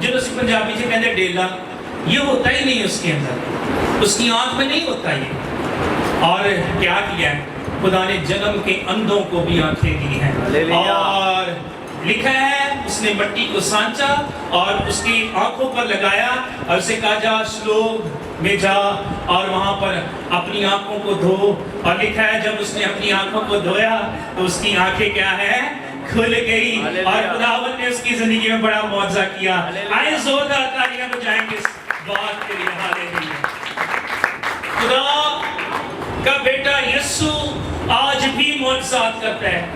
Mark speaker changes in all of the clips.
Speaker 1: جو اسی پنجابی سے کہتے ہیں ڈیلا، یہ ہوتا ہی نہیں اس کے اندر، اس کی آنکھ میں نہیں ہوتا یہ. اور کیا کیا ہے خدا نے؟ جنم کے اندھوں کو بھی آنکھیں دی ہیں. اور لکھا ہے اس نے مٹی کو سانچا اور اس کی آنکھوں پر لگایا اور اسے کہا جا شلوگ میں جا اور وہاں پر اپنی آنکھوں کو دھو. اور لکھا ہے جب اس نے اپنی آنکھوں کو دھویا تو اس کی آنکھیں کیا ہے؟ کھل گئی. اور خداوند نے اس کی زندگی میں بڑا معجزہ کیا. آئے زوردار تالیاں بجائیں گے اس بات کے لیے. ہاللیلویا. خدا کا بیٹا یسوع آج بھی معجزات کرتا ہے.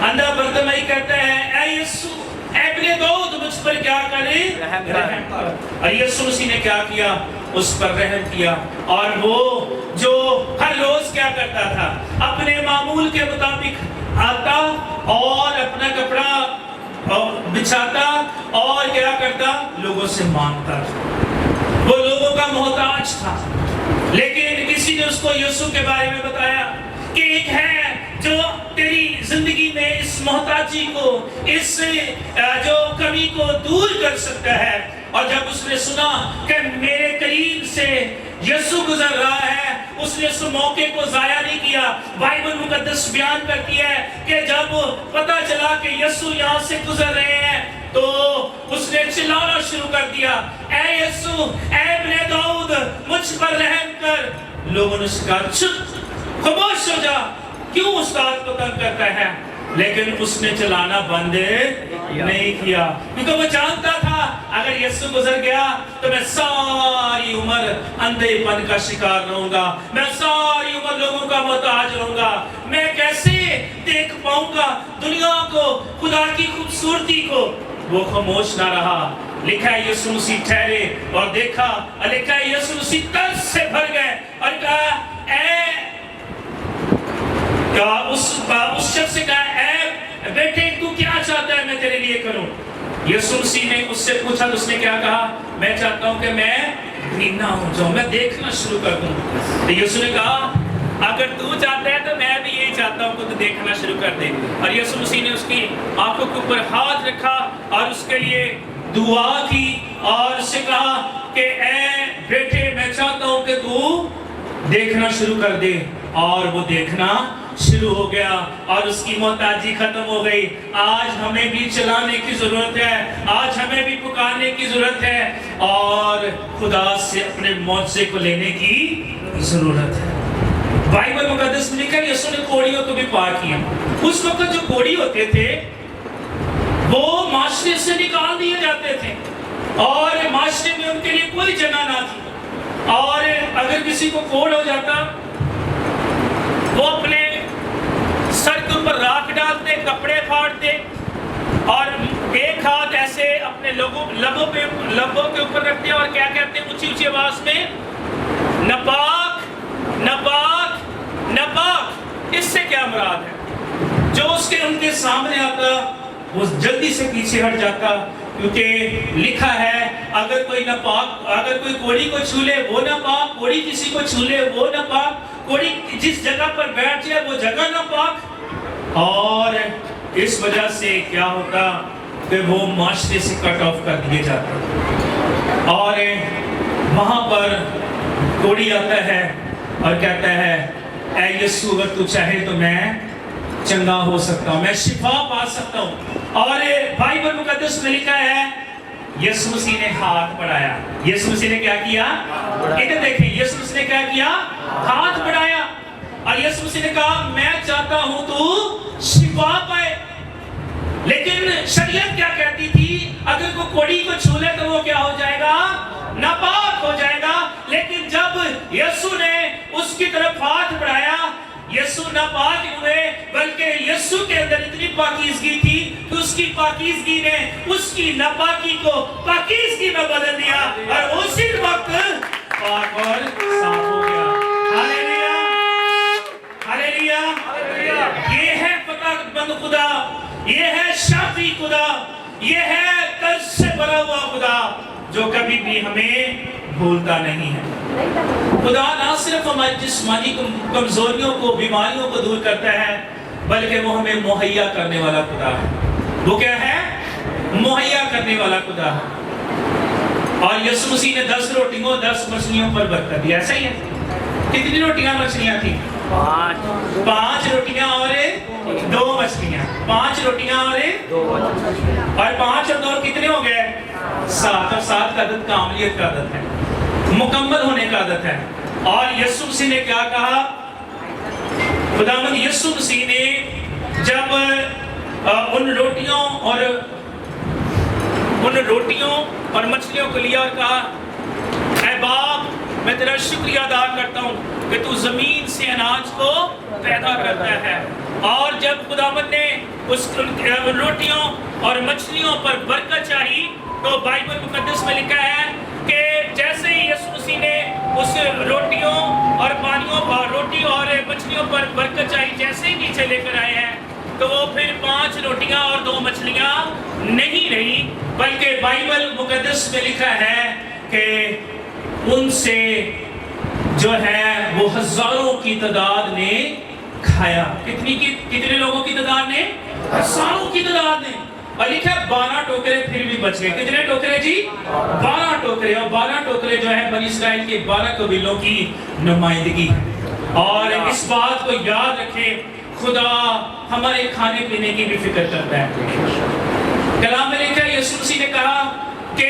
Speaker 1: اندھا برتمائی کہتا ہے اے یسوع اے ابن داؤد مجھ پر کیا کرے؟ رحم کر. اور یسوع مسیح نے کیا کیا؟ اس پر رحم کیا. اور وہ جو ہر روز کیا کرتا تھا؟ اپنے معمول کے مطابق آتا اور اپنا کپڑا بچھاتا اور کیا کرتا؟ لوگوں سے مانگتا تھا. وہ لوگوں کا محتاج تھا. لیکن کسی نے اس کو یسوع کے بارے میں بتایا کہ ایک ہے جو تیری زندگی میں اس محتاجی کو، اس جو کمی کو دور کر سکتا ہے. اور جب اس نے سنا کہ میرے قریب سے یسوع گزر رہا ہے، اس نے اس موقع کو ضائع نہیں کیا. بائبل مقدس بیان کرتی ہے کہ جب پتہ چلا کہ یسوع یہاں سے گزر رہے ہیں تو اس نے چلانا شروع کر دیا اے یسوع اے ابن داؤد مجھ پر رحم کر. لوگوں نے کہا چپ خاموش ہو جا، کیوں استاد کو تنگ کرتا ہے؟ لیکن اس نے چلانا بند نہیں کیا کیونکہ وہ جانتا تھا اگر یسوع گزر گیا تو میں ساری عمر اندھے پن کا شکار رہوں گا، میں ساری عمر لوگوں کا محتاج رہوں گا. میں کیسے دیکھ پاؤں گا دنیا کو، خدا کی خوبصورتی کو؟ وہ خاموش نہ رہا. لکھا ہے یسوع مسیح ٹھہرے اور دیکھا. لکھا ہے یسوع مسیح ترس سے بھر گئے اور کہا اے اس شخص سے کہا اے بیٹے تو کیا چاہتا ہے میں تیرے لیے کروں؟ یسوع مسیح نے اس سے پوچھا تو اس نے کیا کہا؟ میں چاہتا ہوں کہ میں بینا ہو جاؤں، میں دیکھنا شروع کر دوں. تو یسوع نے کہا اگر تو چاہتا ہے تو میں بھی یہی چاہتا ہوں کہ تو دیکھنا شروع کر دے. اور یسوع مسیح نے اس کی آنکھوں کے اوپر ہاتھ رکھا اور اس کے لیے دعا کی اور اس سے کہا کہ اے بیٹے میں چاہتا ہوں کہ تو دیکھنا شروع کر دے. اور وہ دیکھنا شروع ہو گیا اور اس کی محتاجی ختم ہو گئی. آج ہمیں بھی چلانے کی ضرورت ہے، آج ہمیں بھی پکارنے کی ضرورت ہے اور خدا سے اپنے معجزے کو لینے کی ضرورت ہے. بائبل مقدس میں لکھا ہے یسوع نے کوڑیوں کو بھی پار کیا. اس وقت جو کوڑی ہوتے تھے وہ معاشرے سے نکال دیے جاتے تھے اور معاشرے میں ان کے لیے کوئی جگہ نہ تھی. اور اگر کسی کو کوڑ ہو جاتا وہ اپنے سر کے اوپر راکھ ڈالتے، کپڑے پھاڑتے اور ایک ہاتھ ایسے اپنے لبوں کے اوپر رکھتے اور کیا کہتے ہیں اونچی اونچی آواز میں ناپاک ناپاک ناپاک. اس سے کیا مراد ہے؟ جو اس کے ان کے سامنے آتا وہ جلدی سے پیچھے ہٹ جاتا کیونکہ لکھا ہے اگر کوئی ناپاک، اگر کوئی کوڑی کو چھو لے وہ ناپاک، کوڑی کسی کو چھو لے وہ ناپاک، کوڑی جس جگہ پر بیٹھ جائے وہ جگہ ناپاک. اور اس وجہ سے کیا ہوتا کہ وہ معاشرے سے کٹ آف کر دیے جاتے. اور وہاں پر کوڑی آتا ہے اور کہتا ہے اے یسوع اگر تو چاہے تو میں چنگا ہو سکتا ہوں، میں شفا پا سکتا ہوں. اور بائبل مقدس میں لکھا ہے یسوع مسیح نے ہاتھ بڑھایا. یسوع مسیح نے کیا کیا؟ ادھر دیکھیں یسوع مسیح نے کیا کیا؟ ہاتھ بڑھایا اور یسوع مسیح نے کہا میں چاہتا ہوں تو شفا پائے. لیکن شریعت کیا کہتی تھی؟ اگر کوئی کوڑی کو چھو لے تو وہ کیا ہو جائے گا؟ ناپاک ہو جائے گا. لیکن جب یسوع نے اس کی طرف ہاتھ بڑھایا یسوع ناپاک ہوئے، بلکہ یسوع کے اندر اتنی پاکیزگی تھی کہ اس کی پاکیزگی نے اس کی ناپاکی کو پاکیزگی میں بدل دیا اور اسی وقت پاک اور صاف ہو گیا. ہاللیلویا ہاللیلویا. یہ ہے فتح مند خدا، یہ ہے شافی خدا، یہ ہے ترس سے بھرا ہوا خدا جو کبھی بھی ہمیں بھولتا نہیں ہے. خدا نہ صرف ہماری جسمانی کمزوریوں کو، بیماریوں کو دور کرتا ہے بلکہ وہ ہمیں مہیا کرنے والا خدا ہے. وہ کیا ہے؟ مہیا کرنے والا خدا ہے. اور یسوع مسیح نے 10 روٹیوں 10 مچھلیوں پر برکت دی. ایسا ہی ہے. کتنی روٹیاں مچھلیاں تھیں؟ 5 روٹیاں اور 2 مچھلیاں. 5 روٹیاں اور 5 اور 2 کتنے ہو گئے؟ 7. اور 7 کا عدد کاملیت کا عدد ہے, مکمل ہونے کا عدد ہے. اور یسوع مسیح نے کیا کہا؟ خداوند یسوع مسیح نے جب ان روٹیوں اور مچھلیوں کو لیا اور کہا, اے باپ میں تیرا شکریہ ادا کرتا ہوں کہ تو زمین سے اناج کو پیدا کرتا ہے. اور جب خداوند نے اس روٹیوں اور مچھلیوں پر برکت چاہی تو بائبل مقدس میں لکھا ہے کہ جیسے ہی یسوع مسیح نے اس روٹیوں اور روٹی اور مچھلیوں پر برکت چاہی, جیسے ہی نیچے لے کر آئے ہیں تو وہ پھر 5 روٹیاں اور 2 مچھلیاں نہیں رہی, بلکہ بائبل مقدس میں لکھا ہے کہ ان سے جو ہے وہ ہزاروں کی تعداد نے کھایا. کتنے لوگوں کی تعداد نے؟ ہزاروں کی تعداد نے. اور لکھا 12 ٹوکرے پھر بھی بچ گئے. کتنے ٹوکرے جی؟ 12 ٹوکرے. اور 12 ٹوکرے جو ہے بنی اسرائیل کے 12 قبیلوں کی نمائندگی. اور اس بات کو یاد رکھیں, خدا ہمارے کھانے پینے کی بھی فکر کرتا ہے. کلام میں لکھا ہے, یسوع مسیح نے کہا کہ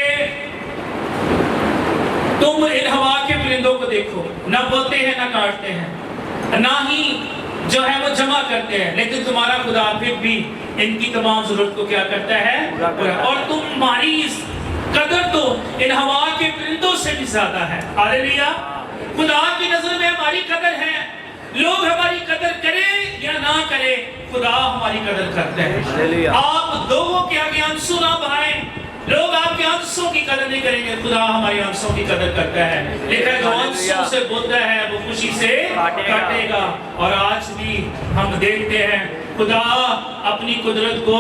Speaker 1: تم ان ہوا کے پرندوں کو دیکھو, نہ بوتے ہیں نہ کاٹتے ہیں, نہ ہی جو ہے وہ جمع کرتے ہیں, لیکن تمہارا خدا پھر بھی ان کی تمام ضرورت کو کیا کرتا ہے؟ اور تمہاری قدر تو ان ہوا کے پرندوں سے بھی زیادہ ہے. ہاللیلویا. خدا کی نظر میں ہماری قدر ہے. لوگ ہماری قدر کریں یا نہ کریں, خدا ہماری قدر کرتا ہے. آپ لوگوں کے آگے آنسو نہ بہائیں. لوگ آپ کے آنسوں کی قدر نہیں کریں گے, خدا ہماری آنسوں کی قدر کرتا ہے. لیکن جو آنسوں سے بولتا ہے وہ خوشی سے کاٹے گا. اور آج بھی ہم دیکھتے ہیں خدا اپنی قدرت کو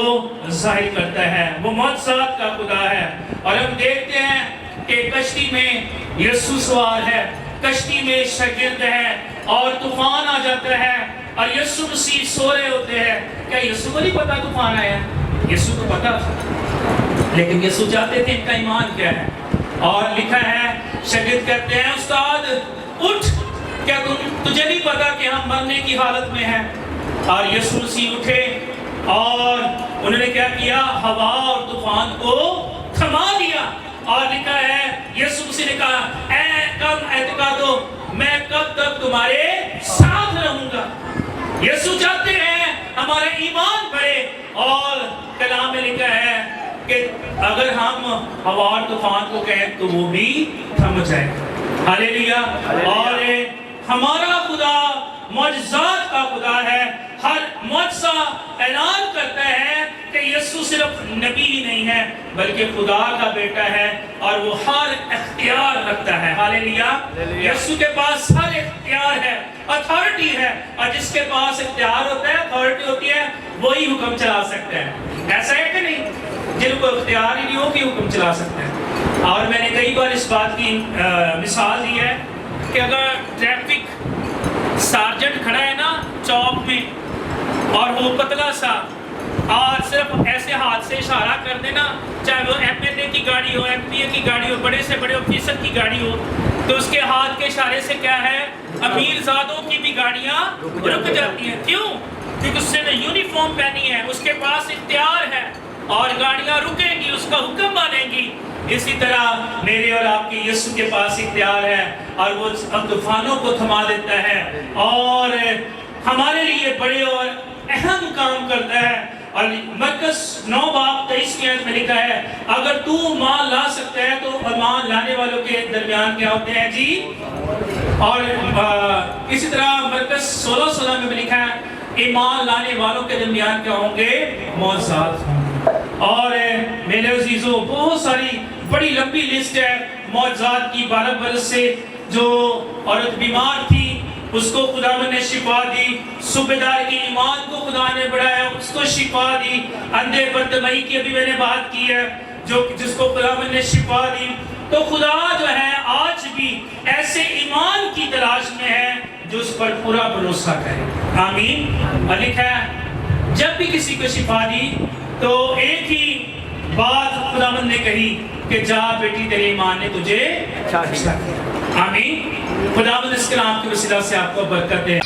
Speaker 1: ظاہر کرتا ہے. وہ معجزات کا خدا ہے. اور ہم دیکھتے ہیں کہ کشتی میں یسوع سوار ہے, کشتی میں شاگرد ہے, اور طوفان آ جاتا ہے اور یسوع مسیح سو رہے ہوتے ہیں. کیا یسوع کو نہیں پتا طوفان آیا؟ یسوع کو پتا تھا, لیکن یسوع چاہتے تھے ان کا ایمان کیا ہے. اور لکھا ہے شاگرد کہتے ہیں, استاد اٹھ, کیا تجھے نہیں پتا کہ ہم مرنے کی حالت میں ہیں؟ اور یسوع مسیح اٹھے اور انہوں نے کیا کیا؟ ہوا اور طوفان کو تھما دیا. اور لکھا ہے یسوع مسیح نے کہا, اے کم اعتقادو, میں کب تک تمہارے ساتھ رہوں گا. یسوع چاہتے ہیں ہمارا ایمان بڑھے. اور کلام میں لکھا ہے کہ اگر ہم ہوا اور طوفان کو کہیں تو وہ بھی تھم جائے. ہاللیلویا. اور ہمارا خدا معجزات کا خدا ہے. ہر معجزہ اعلان کرتا ہے کہ یسوع صرف نبی ہی نہیں ہے بلکہ خدا کا بیٹا ہے, اور وہ ہر اختیار رکھتا ہے. ہاللیلویا. یسوع کے پاس ہر اختیار ہے, اتھارٹی ہے. اور جس کے پاس اختیار ہوتا ہے, اتھارٹی ہوتی ہے, وہی حکم چلا سکتا ہے. ایسا ہے کہ نہیں؟ جن کو اختیار ہی نہیں ہو کہ حکم چلا سکتے ہیں. اور میں نے کئی بار اس بات کی مثال دی ہے کہ اگر ٹریفک سارجنٹ کھڑا ہے نا چوک میں, اور وہ پتلا سا, اور صرف ایسے ہاتھ سے اشارہ کر دینا, چاہے وہ ایم ایل اے کی گاڑی ہو, ایم پی اے کی گاڑی ہو, بڑے سے بڑے آفیسر کی گاڑی ہو, تو اس کے ہاتھ کے اشارے سے کیا ہے, امیر زادوں کی بھی گاڑیاں رک جاتی ہیں. کیوں؟ کیونکہ اس نے یونیفارم پہنی ہے, اس کے پاس اختیار ہے, اور گاڑیاں رکیں گی, اس کا حکم مانیں گی. اسی طرح میرے اور آپ کے یسوع کے پاس اختیار ہے, اور وہ طوفانوں کو تھما دیتا ہے اور ہمارے لیے بڑے اور اہم کام کرتا ہے. اور مرکز 9:23 میں لکھا ہے, اگر تو مال لا سکتا ہے تو ایمان لانے والوں کے درمیان کیا ہوتے ہیں جی. اور اسی طرح مرکز 16:16 میں لکھا ہے, ایمان لانے والوں کے درمیان کیا ہوں گے؟ معجزات ہوں گے. اور میرے عزیزوں, بہت ساری بڑی لمبی لسٹ ہے معجزات کی. 12 برس سے جو عورت بیمار تھی اس کو خدا نے شفا دی. صوبیدار کی ایمان کو خدا نے بڑھایا, اس کو شفا دی. اندھے برتمائی کی ابھی میں نے بات کی ہے, جس کو خدا نے شفا دی. تو خدا جو ہے آج بھی ایسے ایمان کی تلاش میں ہے جو اس پر پورا بھروسہ کرے. آمین. اور لکھا ہے جب بھی کسی کو شفا دی تو ایک ہی بات خداوند نے کہی کہ جا بیٹی تیرے ایمان نے تجھے اچھا کیا۔ آمین۔ خداوند اس کلام کے وسیلہ سے آپ کو برکت دے۔